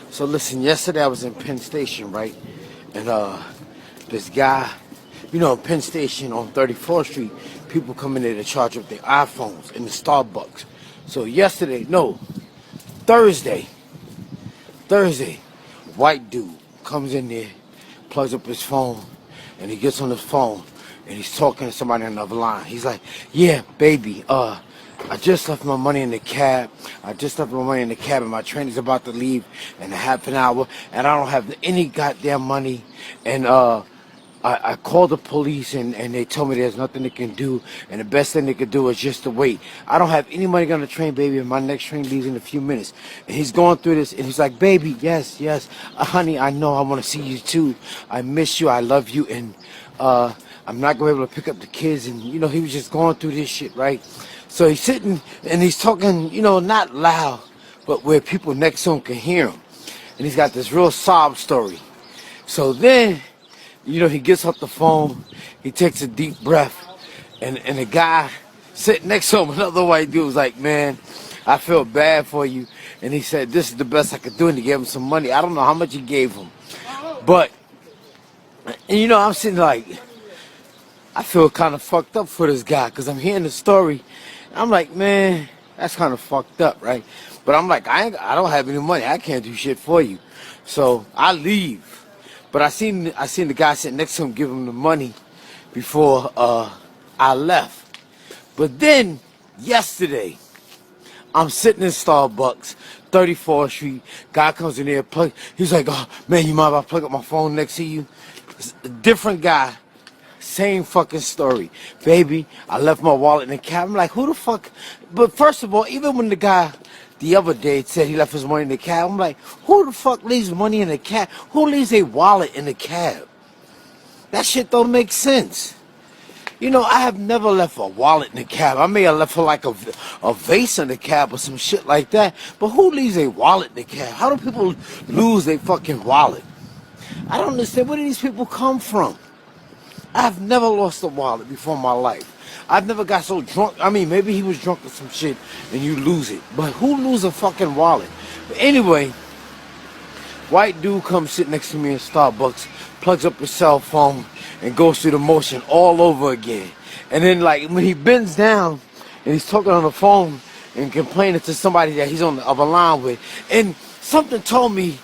So listen, yesterday I was in Penn Station, right? And this guy, Penn Station on 34th Street, people come in there to charge up their iPhones in the Starbucks. So Thursday, white dude comes in there, plugs up his phone, and he gets on his phone, and he's talking to somebody on the other line. He's like, yeah, baby, I just left my money in the cab. And my train is about to leave in a half an hour, and I don't have any goddamn money. And I called the police, and they told me there's nothing they can do, and the best thing they could do is just to wait. I don't have any money on the train, baby, and my next train leaves in a few minutes. And he's going through this, and he's like, baby, yes, honey, I know, I want to see you too. I miss you, I love you, and I'm not going to be able to pick up the kids. And, he was just going through this shit, right? So he's sitting, and he's talking, not loud, but where people next to him can hear him. And he's got this real sob story. So then, he gets off the phone, he takes a deep breath, and the guy sitting next to him, another white dude, was like, man, I feel bad for you. And he said, this is the best I could do, and he gave him some money. I don't know how much he gave him. But, and I'm sitting like, I feel kind of fucked up for this guy, because I'm hearing the story. I'm like, man, that's kind of fucked up, right? But I'm like, I don't have any money. I can't do shit for you. So I leave. But I seen the guy sitting next to him give him the money before I left. But then yesterday, I'm sitting in Starbucks, 34th Street. Guy comes in there, he's like, oh man, you mind if I plug up my phone next to you? It's a different guy. Same fucking story. Baby, I left my wallet in the cab. I'm like, who the fuck? But first of all, even when the guy the other day said he left his money in the cab, I'm like, who the fuck leaves money in the cab? Who leaves a wallet in the cab? That shit don't make sense. I have never left a wallet in the cab. I may have left for like a vase in the cab or some shit like that. But who leaves a wallet in the cab? How do people lose their fucking wallet? I don't understand. Where do these people come from? I've never lost a wallet before in my life. I've never got so drunk. I mean, maybe he was drunk or some shit and you lose it. But who lose a fucking wallet? But anyway, white dude comes sit next to me in Starbucks, plugs up his cell phone, and goes through the motion all over again. And then, like, when he bends down and he's talking on the phone and complaining to somebody that he's on the other line with, and something told me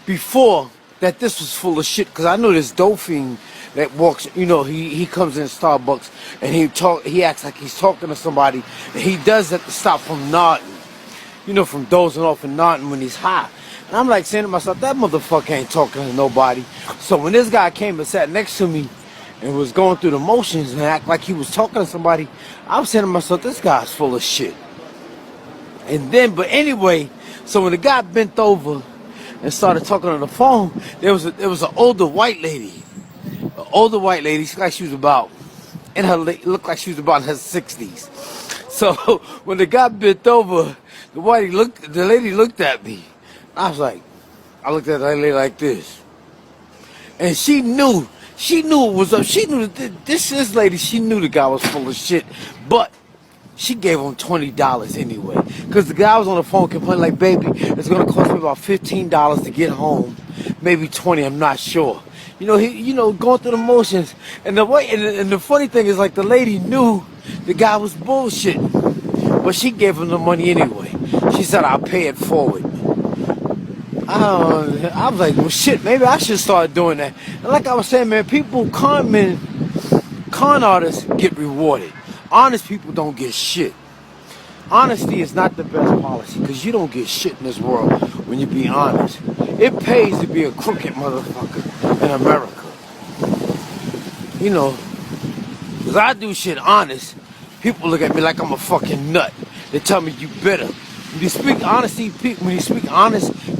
before that this was full of shit, because I know this dope fiend that walks, he comes in Starbucks and he acts like he's talking to somebody, and he does that to stop from nodding, from dozing off and nodding when he's high. And I'm like saying to myself, that motherfucker ain't talking to nobody. So when this guy came and sat next to me and was going through the motions and act like he was talking to somebody, I was saying to myself, this guy's full of shit. But anyway, so when the guy bent over and started talking on the phone, there was an older white lady. She looked like she was about in her 60s. So when the guy bent over, the lady looked at me. I looked at that lady like this, and she knew it was up. She knew that this lady. She knew the guy was full of shit, but she gave him $20 anyway, because the guy was on the phone complaining like, baby, it's gonna cost me about $15 to get home, maybe 20. I'm not sure. Going through the motions, and the funny thing is, like, the lady knew the guy was bullshitting, but she gave him the money anyway. She said, I'll pay it forward. I was like, well, shit, maybe I should start doing that. And like I was saying, man, con artists get rewarded. Honest people don't get shit. Honesty is not the best policy, because you don't get shit in this world when you be honest. It pays to be a crooked motherfucker in America. Because I do shit honest, people look at me like I'm a fucking nut. They tell me you bitter. When you speak honest,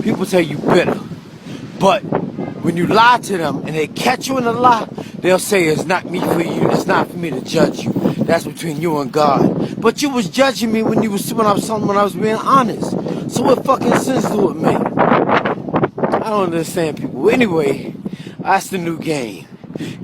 people tell you bitter. But when you lie to them and they catch you in a lie, they'll say it's not me for you. It's not for me to judge you. That's between you and God. But you was judging me when I was being honest. So what fucking sense do it make? I don't understand people. Anyway, that's the new game.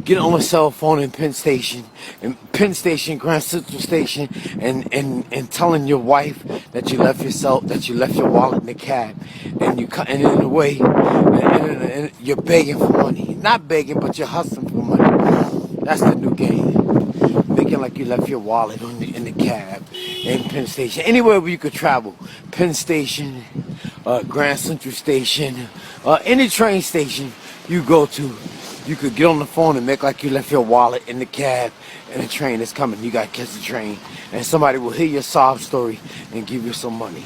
Get on my cell phone in Penn Station and Penn Station, Grand Central Station, and telling your wife that you left your wallet in the cab, and in a way, and you're begging for money. Not begging, but you're hustling for money. That's the new game. Making like you left your wallet in the cab, in Penn Station, anywhere where you could travel. Penn Station, Grand Central Station, any train station you go to, you could get on the phone and make like you left your wallet in the cab, and the train is coming. You gotta catch the train, and somebody will hear your sob story and give you some money.